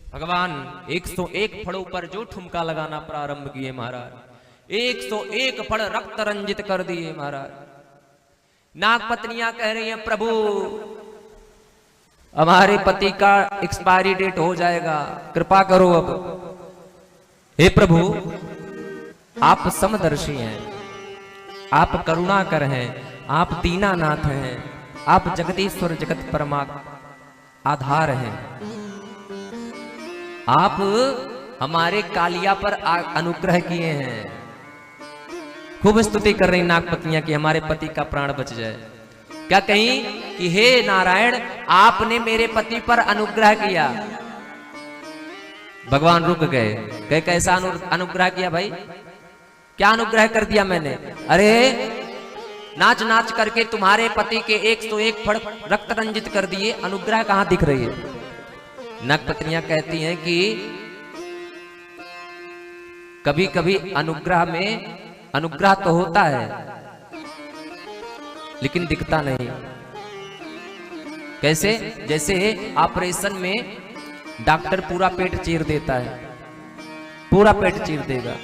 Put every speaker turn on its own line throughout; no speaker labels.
भगवान 101 फड़ों पर जो ठुमका लगाना प्रारंभ किए महाराज, 101 फड़ रक्त रंजित कर दिए महाराज। नाग पत्नियां कह रही हैं प्रभु हमारे पति का एक्सपायरी डेट हो जाएगा, कृपा करो अब। हे प्रभु आप समदर्शी हैं, आप करुणाकर हैं, आप दीनानाथ हैं, आप जगदीश्वर जगत परमा आधार हैं। आप हमारे कालिया पर अनुग्रह किए हैं। खूब स्तुति कर रही नागपत्नियां कि हमारे पति का प्राण बच जाए। क्या कहीं कि हे नारायण आपने मेरे पति पर अनुग्रह किया। भगवान रुक गए, कहे कैसा अनुग्रह किया भाई, क्या अनुग्रह कर दिया मैंने? अरे नाच नाच करके तुम्हारे पति के 101 फड़ रक्त रंजित कर दिए, अनुग्रह कहां दिख रही है? नागपत्नियां कहती हैं कि कभी कभी अनुग्रह में अनुग्रह तो होता है लेकिन दिखता नहीं। कैसे? जैसे ऑपरेशन में डॉक्टर पूरा पेट चीर देता है, पूरा पेट चीर देगा,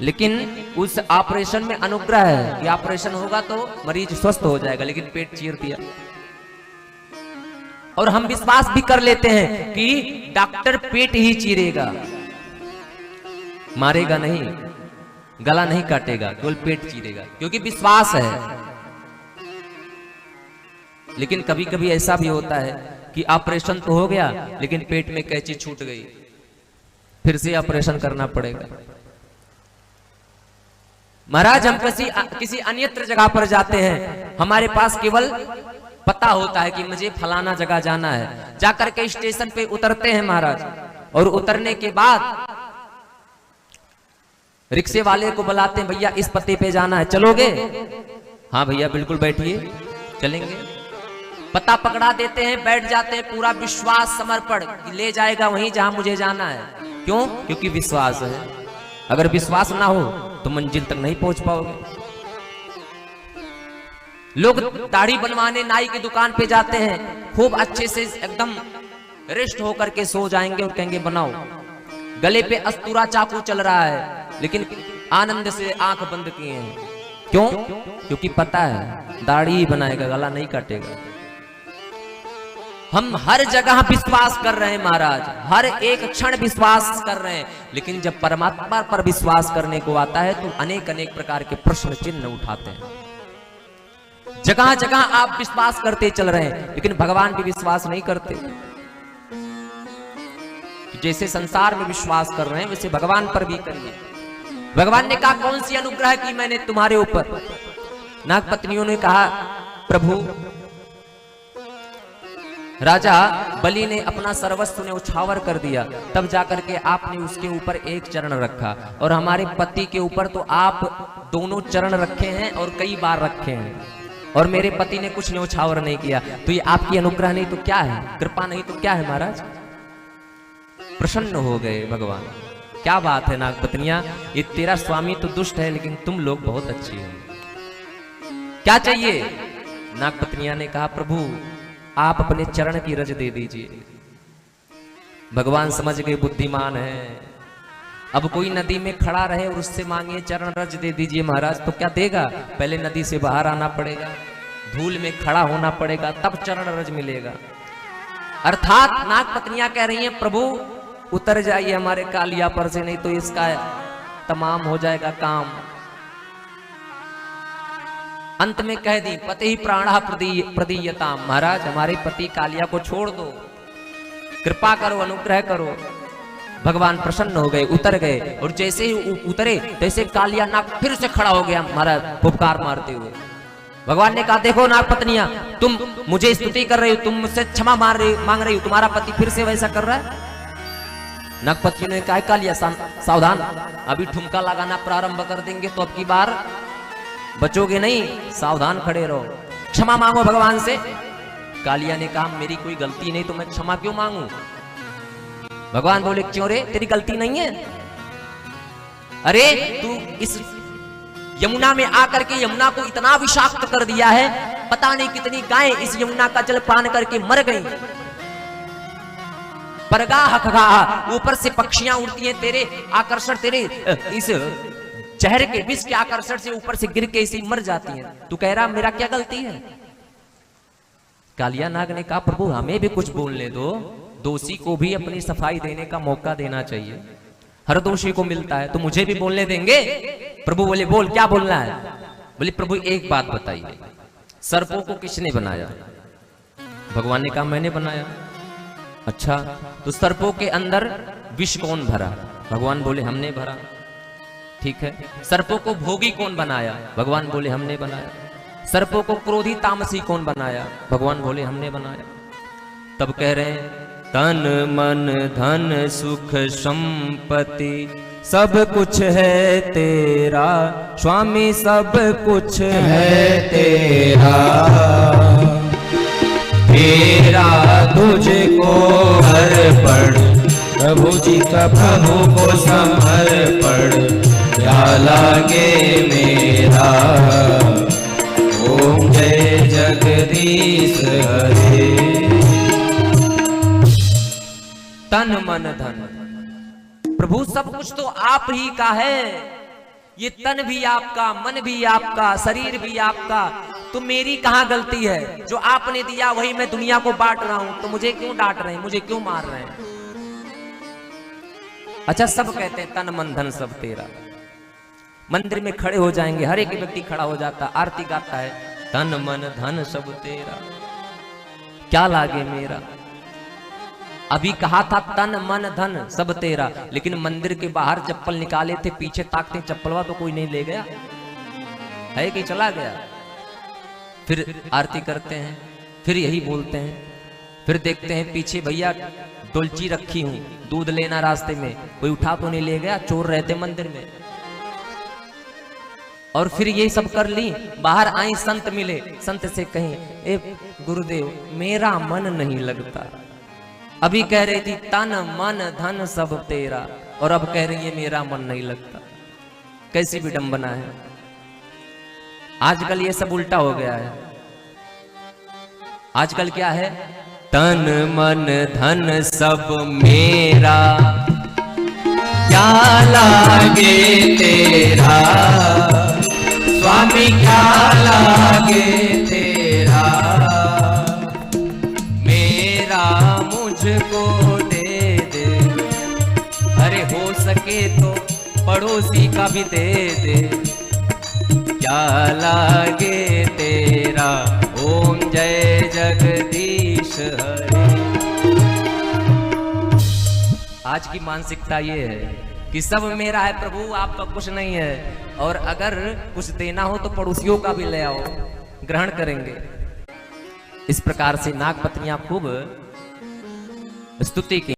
लेकिन उस ऑपरेशन में अनुग्रह है कि ऑपरेशन होगा तो मरीज स्वस्थ हो जाएगा, लेकिन पेट चीर दिया। और हम विश्वास भी कर लेते हैं कि डॉक्टर पेट ही चीरेगा, मारेगा नहीं, गला नहीं काटेगा, केवल पेट चीरेगा, क्योंकि विश्वास है। लेकिन कभी कभी ऐसा भी होता है कि ऑपरेशन तो हो गया लेकिन पेट में कैंची छूट गई, फिर से ऑपरेशन करना पड़ेगा। महाराज हम किसी अन्यत्र जगह पर जाते हैं, हमारे पास केवल पता होता है कि मुझे फलाना जगह जाना है, जाकर के स्टेशन पे उतरते हैं महाराज, और उतरने के बाद रिक्शे वाले को बुलाते हैं, भैया इस पते पे जाना है, चलोगे? हाँ भैया बिल्कुल बैठिए, चलेंगे। पता पकड़ा देते हैं, बैठ जाते हैं, पूरा विश्वास समर्पण ले जाएगा वहीं जहां मुझे जाना है। क्यों? क्योंकि विश्वास है। अगर विश्वास ना हो तो मंजिल तक नहीं पहुंच पाओगे। लोग दाढ़ी बनवाने नाई की दुकान पे जाते हैं, खूब अच्छे से एकदम रेस्ट होकर के सो जाएंगे और कहेंगे बनाओ। गले पे अस्तूरा चाकू चल रहा है लेकिन आनंद से आंख बंद किए हैं। क्यों? क्योंकि पता है दाढ़ी बनाएगा, गला नहीं काटेगा। हम हर जगह विश्वास कर रहे हैं महाराज, हर एक क्षण विश्वास कर रहे हैं, लेकिन जब परमात्मा पर विश्वास करने को आता है तो अनेक अनेक प्रकार के प्रश्न चिन्ह उठाते हैं। जगह जगह आप विश्वास करते चल रहे हैं लेकिन भगवान भी विश्वास नहीं करते। जैसे संसार में विश्वास कर रहे हैं वैसे भगवान पर भी करिए। भगवान ने कहा कौन सी अनुग्रह की मैंने तुम्हारे ऊपर? नागपत्नियों ने कहा प्रभु राजा बलि ने अपना सर्वस्व ने उछावर कर दिया, तब जाकर के आपने उसके ऊपर एक चरण रखा, और हमारे पति के ऊपर तो आप दोनों चरण रखे हैं और कई बार रखे हैं, और मेरे पति ने कुछ न्योछावर नहीं किया। तो ये आपकी अनुग्रह नहीं तो क्या है, कृपा नहीं तो क्या है महाराज? प्रसन्न हो गए भगवान। क्या बात है नागपत्नियां, ये तेरा स्वामी तो दुष्ट है लेकिन तुम लोग बहुत अच्छी हो। क्या चाहिए? नागपत्नियां ने कहा प्रभु आप अपने चरण की रज दे दीजिए। भगवान समझ गए बुद्धिमान है। अब कोई नदी में खड़ा रहे और उससे मांगे चरण रज दे दीजिए महाराज, तो क्या देगा? पहले नदी से बाहर आना पड़ेगा, धूल में खड़ा होना पड़ेगा, तब चरण रज मिलेगा। अर्थात नागपत्नियां कह रही हैं प्रभु उतर जाइए हमारे कालिया पर से, नहीं तो इसका तमाम हो जाएगा काम। अंत में कह दी पति ही प्राणा प्रदीयताम, महाराज हमारे पति कालिया को छोड़ दो, कृपा करो, अनुग्रह करो। भगवान प्रसन्न हो गए, उतर गए, और जैसे ही उतरे तैसे कालिया नाग फिर से खड़ा हो गया महाराज फुफकार मारते हुए। भगवान ने कहा देखो नागपत्नियां तुम मुझे स्तुति कर रही हो, तुम मुझसे क्षमा मांग रही हो, तुम्हारा पति फिर से वैसा कर रहा है। नागपत्नी ने कहा कालिया सावधान, अभी ठुमका लगाना प्रारंभ कर देंगे तो अब की बार बचोगे नहीं, सावधान खड़े रहो, क्षमा मांगो भगवान से। कालिया ने कहा मेरी कोई गलती नहीं तो मैं क्षमा क्यों मांगू? भगवान बोले क्यों रे, तेरी गलती नहीं है? अरे तू इस यमुना में आकर के यमुना को इतना विषाक्त कर दिया है, पता नहीं कितनी गायें इस यमुना का जल पान करके मर गई। बरगाह खगाह, ऊपर से पक्षियां उड़ती हैं तेरे आकर्षण, तेरे इस जहर के विष के आकर्षण से ऊपर से गिर के इसी मर जाती हैं। तू कह रहा मेरा क्या गलती है? कालिया नाग ने कहा प्रभु हमें भी कुछ बोलने दो, दोषी को भी अपनी सफाई देने का मौका देना चाहिए, हर दोषी को मिलता है, तो मुझे भी बोलने देंगे? प्रभु बोले बोल, क्या बोलना है? बोले प्रभु एक बात बताइए, सर्पों को किसने बनाया? भगवान ने कहा मैंने बनाया। अच्छा, तो सर्पों के अंदर विष कौन भरा? भगवान बोले हमने भरा। ठीक है, सर्पों को भोगी कौन बनाया? भगवान बोले हमने बनाया। सर्पों को क्रोधी तामसी कौन बनाया? भगवान बोले हमने बनाया। तब कह रहे हैं तन मन धन सुख संपत्ति सब कुछ है तेरा स्वामी, सब कुछ है तेरा, तेरा तुझको अर्पण, प्रभु जी का प्रभु को समर्पण, क्या लागे मेरा, ओम जय जगदीश हरे। तन मन धन, प्रभु सब कुछ तो आप ही का है, ये तन भी आपका, मन भी आपका, शरीर भी आपका, तो मेरी कहां गलती है? जो आपने दिया वही मैं दुनिया को बांट रहा हूं, तो मुझे क्यों डांट रहे हैं, मुझे क्यों मार रहे हैं? अच्छा, सब कहते हैं तन मन धन सब तेरा, मंदिर में खड़े हो जाएंगे, हर एक व्यक्ति खड़ा हो जाता, आरती गाता है तन मन धन सब तेरा, क्या लागे मेरा। अभी कहा था तन मन धन सब तेरा, लेकिन मंदिर के बाहर चप्पल निकाले थे, पीछे ताकते चप्पलवा तो कोई नहीं ले गया है कि चला गया। फिर आरती करते हैं, फिर यही बोलते हैं, फिर देखते हैं पीछे भैया डोलची रखी हूं, दूध लेना रास्ते में, कोई उठा तो नहीं ले गया, चोर रहते मंदिर में। और फिर ये सब कर ली, बाहर आई संत मिले, संत से कहें ए गुरुदेव मेरा मन नहीं लगता, अभी कह रही थी तन मन धन सब तेरा, और अब कह रही है मेरा मन नहीं लगता। कैसी विडंबना है, आजकल ये सब उल्टा हो गया है। आजकल क्या है, तन मन धन सब मेरा, क्या लागे तेरा स्वामी, क्या लागे तेरा, मेरा मुझको दे दे, अरे हो सके तो पड़ोसी का भी दे दे, क्या लागे तेरा, ओम जय जगदीश हरे। आज की मानसिकता ये है कि सब मेरा है प्रभु, आपका कुछ नहीं है, और अगर कुछ देना हो तो पड़ोसियों का भी ले आओ, ग्रहण करेंगे। इस प्रकार से नागपत्नियां खूब स्तुति की।